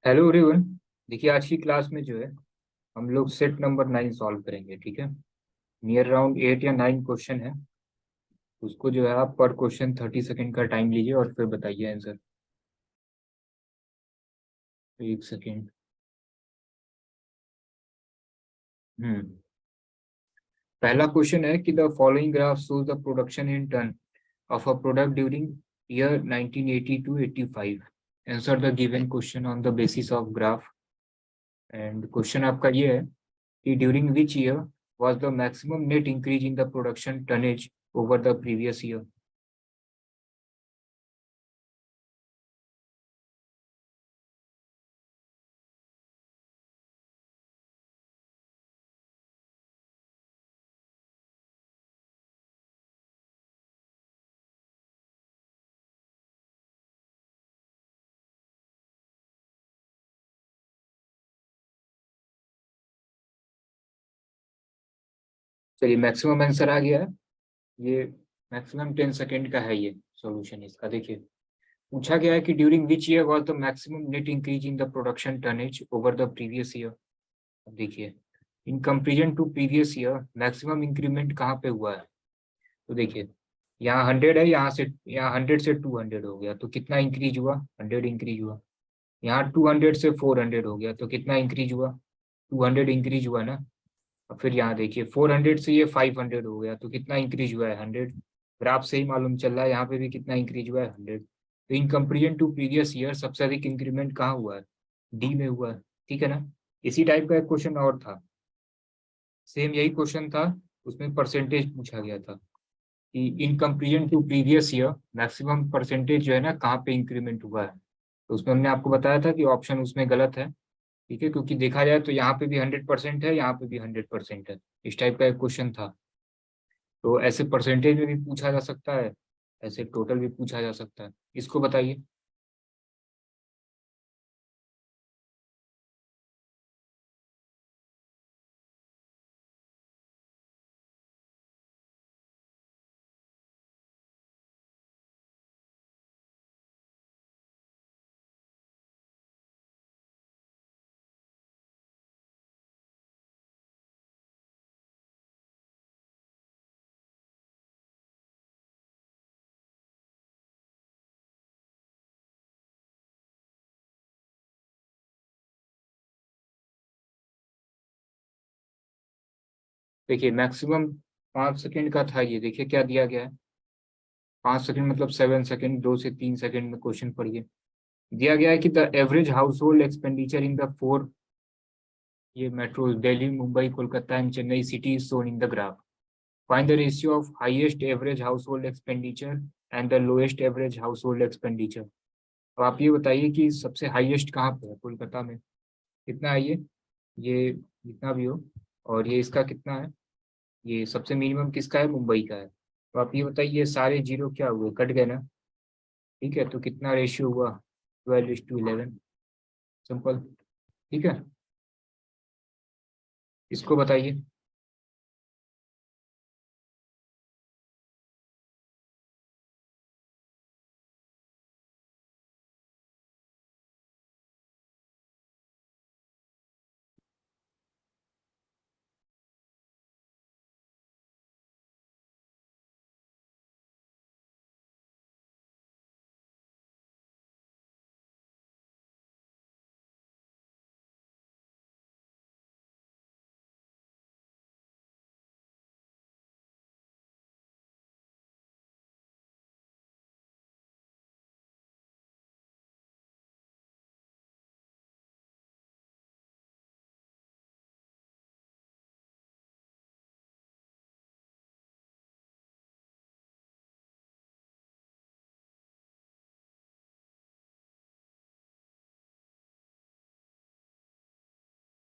Hello everyone. देखिए आज की क्लास में जो है हम लोग सेट नंबर 9 सॉल्व करेंगे। ठीक है। नियर अराउंड 8 या 9 क्वेश्चन है। उसको जो है आप पर क्वेश्चन 30 सेकेंड का टाइम लीजिए और फिर बताइए आंसर। एक सेकेंड। हम्म। पहला क्वेश्चन है कि the following graph shows the production in ton of a product during year 1980 to 85। Answer the given question on the basis of graph. And question आपका ये है कि during which year was the maximum net increase in the production tonnage over the previous year? चलिए maximum answer आ गया है। ये maximum 10 second का है ये सॉल्यूशन इसका। देखिए पूछा गया है कि during which year was the maximum net increase in the production tonnage over the previous year. अब देखिए in comparison to previous year maximum increment कहाँ पे हुआ है। तो देखिए यहाँ 100 है, यहाँ 100 से 200 हो गया तो कितना इंक्रीज हुआ, 100 इंक्रीज हुआ। यहाँ 200 से 400 हो गया तो कितना इंक्रीज हुआ, 200 इंक्रीज हुआ ना। और फिर यहाँ देखिए 400 से ये 500 हो गया तो कितना इंक्रीज हुआ है, 100। ग्राफ से ही मालूम चल रहा है यहाँ पे भी कितना इंक्रीज हुआ है, 100। तो in comparison to previous year सबसे अधिक इंक्रीमेंट कहाँ हुआ है, डी में हुआ है। ठीक है ना। इसी टाइप का एक क्वेश्चन और था, सेम यही क्वेश्चन था। उसमें परसेंटेज पूछा गया था कि in comparison to previous year maximum percentage जो है ना कहाँ पे इंक्रीमेंट हुआ है। तो उसमें हमने आपको बताया था कि ऑप्शन उसमें गलत है। ठीक है, क्योंकि देखा जाए तो यहाँ पे भी 100% है, यहाँ पे भी 100% है। इस टाइप का एक क्वेश्चन था। तो ऐसे परसेंटेज में भी पूछा जा सकता है, ऐसे टोटल भी पूछा जा सकता है। इसको बताइए। देखिए मैक्सिमम 5 सेकंड का था ये। देखिए क्या दिया गया है, 5 सेकंड मतलब 7 सेकंड, 2 से 3 सेकंड में क्वेश्चन पढ़िए। दिया गया है कि the average household expenditure in the four, ये metro Delhi Mumbai Kolkata and Chennai city is shown in the graph. Find the ratio of highest average household expenditure and the lowest average household expenditure. तो आप ये बताइए कि सबसे highest कहाँ पे है कोलकाता में, कितना है ये जितना भी हो। और ये इसका कितना है, ये सबसे मिनिमम किसका है, मुंबई का है। तो आप ये बताइए ये सारे जीरो क्या हुए, कट गए ना। ठीक है, तो कितना रेशियो हुआ, 12:11। सिंपल। ठीक है, इसको बताइए।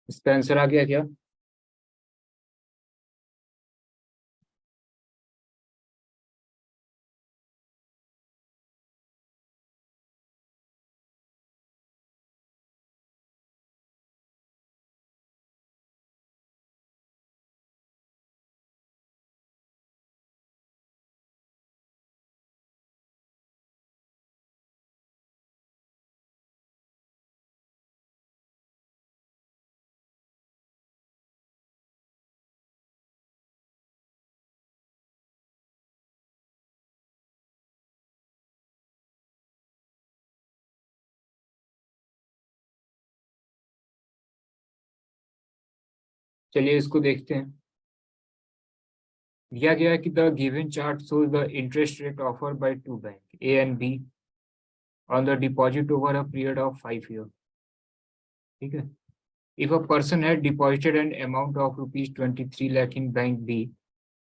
इसका आंसर आ गया क्या। चलिए इसको देखते हैं। दिया गया है कि the given chart shows the interest rate offered by two banks A and B on the deposit over a period of 5 years. ठीक है। If a person had deposited an amount of rupees 23 lakh in bank B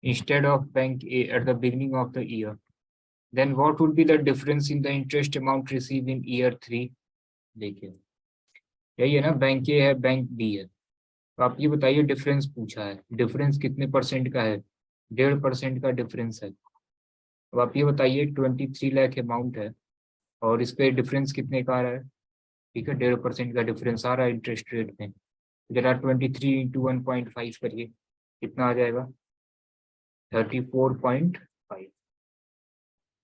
instead of bank A at the beginning of the year, then what would be the difference in the interest amount received in year 3? देखिए यही है ना, bank ए है bank B है, तो आप ये बताइए डिफरेंस पूछा है, डिफरेंस कितने परसेंट का है? 1.5% का डिफरेंस है। अब आप ये बताइए 23 लाख अमाउंट है और इस पे डिफरेंस कितने का आ रहा है? ठीक है, 1.5% का डिफरेंस आ रहा है इंटरेस्ट रेट में। जरा 23 इंटू 1.5 करिए, कितना आ जाएगा? 34.5।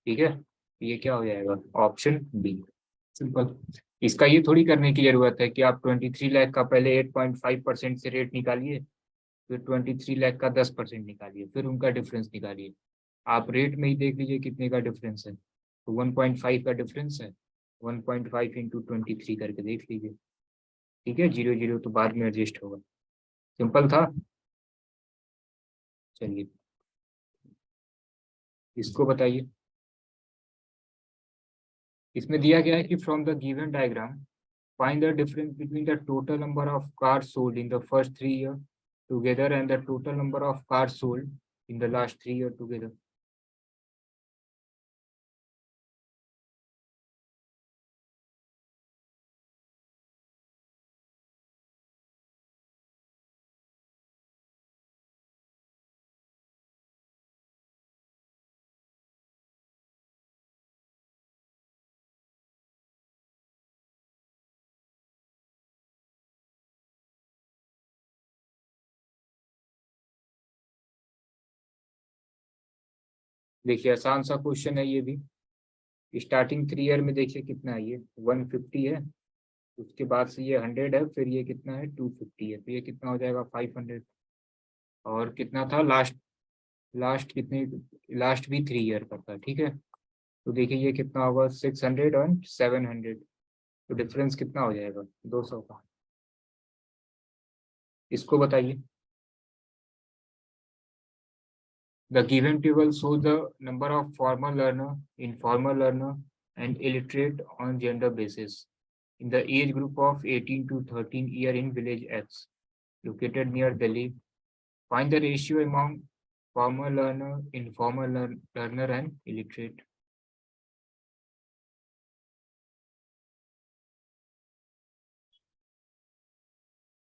ठीक है, ये क्या हो जाएगा? Option B. सिंपल। इसका ये थोड़ी करने की जरूरत है कि आप 23 लाख का पहले 8.5% से रेट निकालिए, फिर 23 लाख का 10% निकालिए, फिर उनका डिफरेंस निकालिए। आप रेट में ही देख लीजिए कितने का डिफरेंस है, तो 1.5 का डिफरेंस है, 1.5 इंटू 23 करके देख लीजिए। ठीक है, 0 तो बाद में एडजस्ट होगा। सिंपल था। चलिए इसको बताइए। इसमें दिया गया है कि from the given diagram find the difference between the total number of cars sold in the first 3 year together and the total number of cars sold in the last 3 year together. देखिए आसान सा question है ये भी। Starting 3 year में देखिए कितना है, ये 150 है, उसके बाद से ये 100 है, फिर ये कितना है 250 है, तो ये कितना हो जाएगा 500। और कितना था लास्ट, लास्ट कितने, लास्ट भी 3 ईयर का था। ठीक है, तो देखिए ये कितना होगा 600 और 700, तो डिफरेंस कितना हो जाएगा 200 का। इसको बताइए। The given table shows the number of formal learner, informal learner, and illiterate on gender basis in the age group of 18 to 13 year in village X, located near Delhi. Find the ratio among formal learner, informal learner, and illiterate.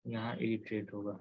यहाँ illiterate होगा।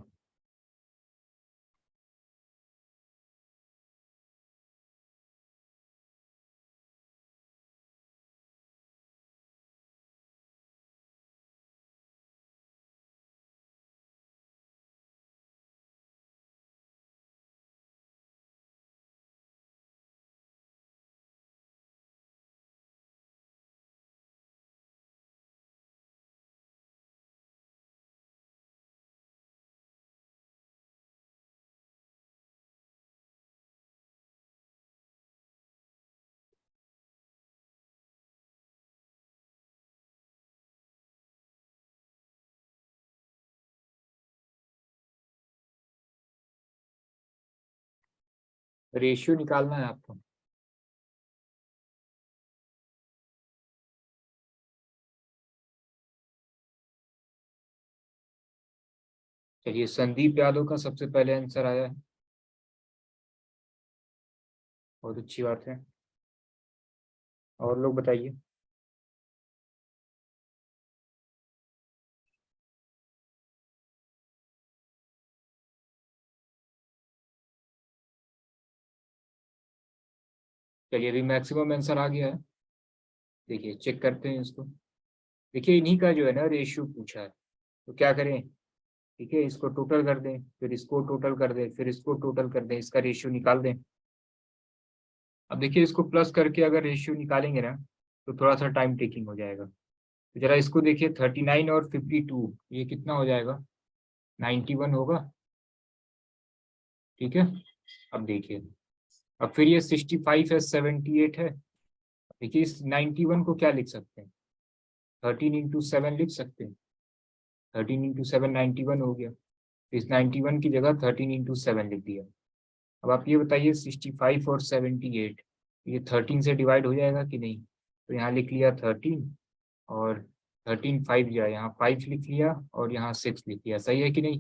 Ratio निकालना है आपको। चलिए संदीप यादव का सबसे पहले answer आया है, बहुत अच्छी बात है। और लोग बताइए। चलिए अभी मैक्सिमम आंसर आ गया है, देखिए चेक करते हैं इसको। देखिए इन्हीं का जो है ना रेशियो पूछा है, तो क्या करें, ठीक है इसको टोटल कर दें, फिर इसको टोटल कर दें, फिर इसको टोटल कर दें, इसका रेशियो निकाल दें। अब देखिए इसको प्लस करके अगर रेशियो निकालेंगे ना तो थोड़ा सा टाइम टेकिंग हो जाएगा। तो जरा इसको देखिए 39 और 52, ये कितना हो जाएगा? 91 होगा। ठीक है, अब देखिए, अब फिर ये 65 है, 78 है। देखिए इस 91 को क्या लिख सकते हैं, 13 इंटू 7 लिख सकते हैं। 13 इंटू 7 91 हो गया। इस 91 की जगह 13 इंटू 7 लिख दिया। अब आप ये बताइए 65 और 78 ये 13 से डिवाइड हो जाएगा कि नहीं? तो यहाँ लिख लिया 13 और 13 5 जाए, यहाँ 5 लिख लिया और यहाँ 6 लिख लिया। सही है कि नहीं?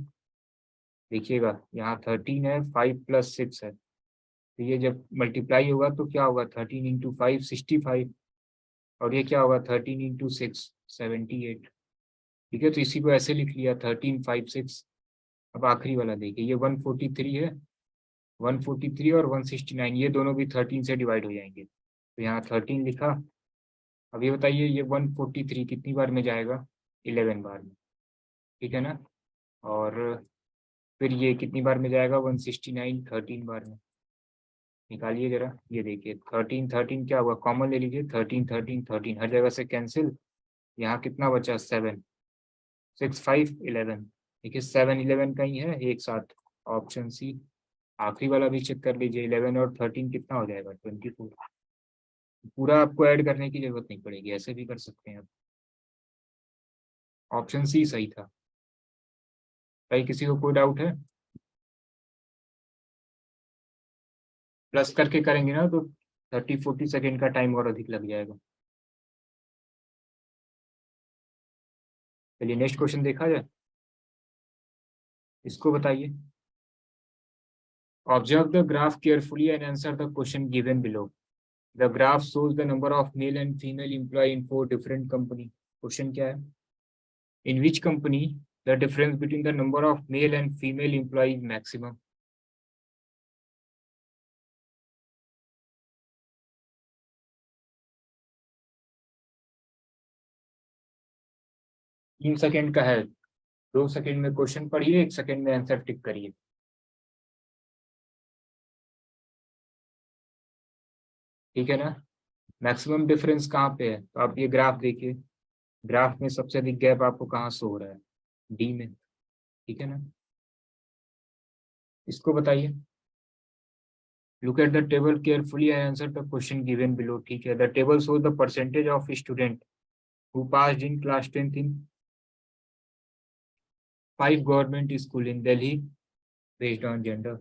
देखिएगा यहाँ 13 है, 5 प्लस 6 है, तो ये जब मल्टीप्लाई होगा तो क्या होगा? 13 इंटू 5 65, और ये क्या होगा? 13 इंटू 6 78। ठीक है, तो इसी को ऐसे लिख लिया 13 5 6। अब आखिरी वाला देखिए, ये 143 है, 143 और 169 ये दोनों भी 13 से डिवाइड हो जाएंगे, तो यहाँ 13 लिखा। अब ये बताइए ये 143 कितनी बार में जाएगा? 11 बार में। ठीक है ना? और फिर ये कितनी बार में जाएगा? 169 13 बार में। निकालिए जरा, ये देखिए 13 13 क्या हुआ? कॉमन ले लीजिए, 13 13 13 हर जगह से कैंसिल। यहाँ कितना बचा? 7 6 5 11। देखिए 7 11 का ही है एक साथ, ऑप्शन सी। आखिरी वाला भी चेक कर लीजिए, 11 और 13 कितना हो जाएगा? 24। पूरा आपको ऐड करने की जरूरत नहीं पड़ेगी, ऐसे भी कर सकते हैं आप। ऑप्शन सी सही था। भाई किसी को कोई डाउट है? प्लस करके करेंगे ना तो 30 40 सेकेंड का टाइम और अधिक लग जाएगा। चलिए नेक्स्ट क्वेश्चन देखा जाए। इसको बताइए, observe the graph carefully and answer the question given below. The graph shows the number of male and female employee in 4 different company। Question क्या है? In which company the difference between the number of male and female employees maximum? 3 second का है, 2 second में question पढ़िए, 1 second में answer tick करिए। ठीक है ना? मैक्सिमम डिफरेंस कहाँ पे है? तो आप ये ग्राफ देखिए, ग्राफ में सबसे अधिक गैप आपको कहाँ शो हो रहा है? डी में। ठीक है ना? इसको बताइए, look at the table carefully and answer the question given below। ठीक है, the table shows the percentage of student who passed in class 10th in 5 government school in Delhi based on gender।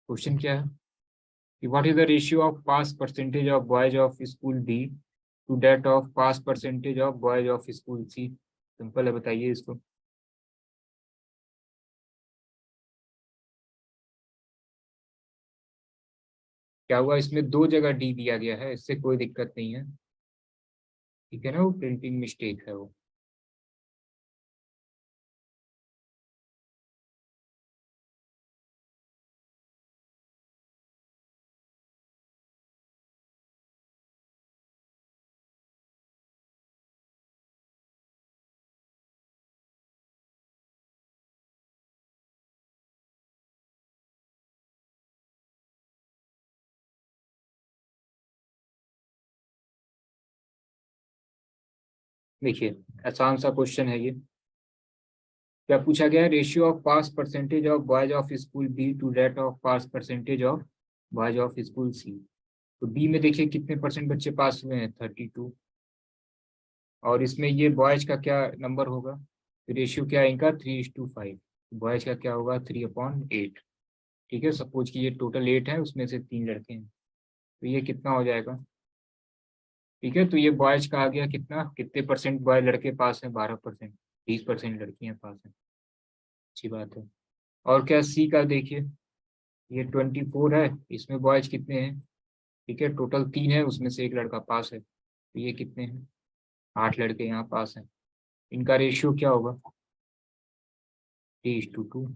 Question क्या है कि what is the ratio of pass percentage of boys of school B to that of pass percentage of boys of school C। Simple है, बताइए इसको। क्या हुआ? इसमें 2 जगह डी दिया गया है, इससे कोई दिक्कत नहीं है। ठीक है ना? वो प्रिंटिंग मिस्टेक है वो। देखिए आसान सा क्वेश्चन है ये। क्या पूछा गया? Ratio of pass percentage of boys of school B to that of pass percentage of boys of school C. तो बी में देखिए कितने परसेंट बच्चे पास हुए हैं? 32। और इसमें ये बॉयज का क्या नंबर होगा? रेशियो क्या है इनका? 3:5। बॉयज का क्या होगा? 3/8। ठीक है, सपोज कि ये टोटल 8 है, उसमें से 3 लड़के हैं, तो ये कितना हो जाएगा? ठीक है, तो ये बॉयज का आ गया कितना, कितने परसेंट बॉय लड़के पास हैं? 12%। 20% लड़कियां पास हैं। अच्छी बात है। और क्या सी का देखिए, ये 24 है, इसमें बॉयज कितने हैं? ठीक है, टोटल 3 है, उसमें से एक लड़का पास है, तो ये कितने हैं? 8 लड़के यहाँ पास हैं। इनका रेशियो क्या होगा? 3:2।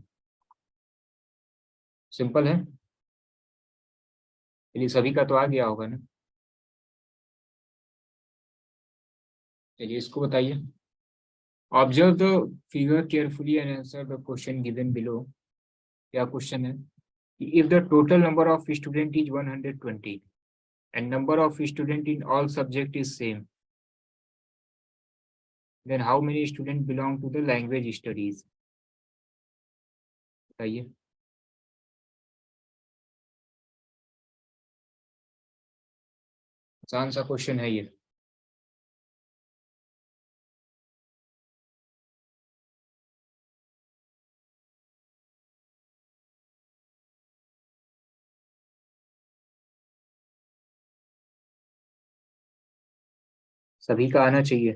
सिंपल है। चलिए सभी का तो आ गया होगा ना? चलिए इसको बताइए, observe the figure carefully and answer the question given below. क्या क्वेश्चन है कि if the total number of student is 120 and number of student in all subject is same, then how many students belong to the language studies? बताइए। आसान सा question है ये। सभी का आना चाहिए।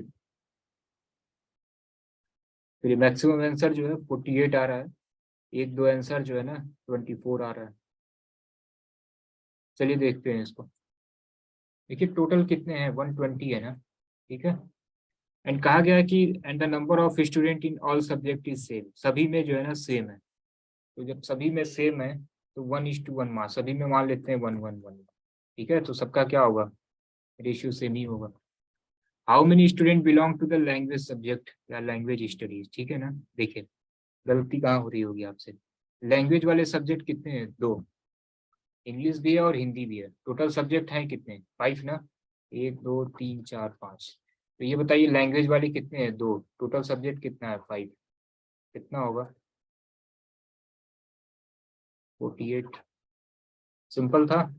फिर ये मैक्सिमम आंसर जो है 48 आ रहा है, एक दो आंसर जो है ना 24 आ रहा है। चलिए देखते हैं इसको। देखिए टोटल कितने हैं, 120 है ना, ठीक है। एंड कहा गया है कि and the number of student in all subject is same, सभी में जो है ना सेम है। तो जब सभी में सेम है तो 1:1 मान, सभी में मान लेते हैं 1:1:1, ठीक है। तो सबका क्या होगा, रेशियो सेम ही होगा। How many student belong to the language subject या लैंग्वेज स्टडीज, ठीक है ना। देखिए गलती कहाँ हो रही होगी आपसे। लैंग्वेज वाले सब्जेक्ट कितने हैं, दो, इंग्लिश भी है और हिंदी भी है। टोटल सब्जेक्ट हैं कितने, 5 ना, 1 2 3 4 5। तो ये बताइए लैंग्वेज वाले कितने हैं, दो, टोटल सब्जेक्ट कितना है, 5, कितना होगा, 48। सिंपल था।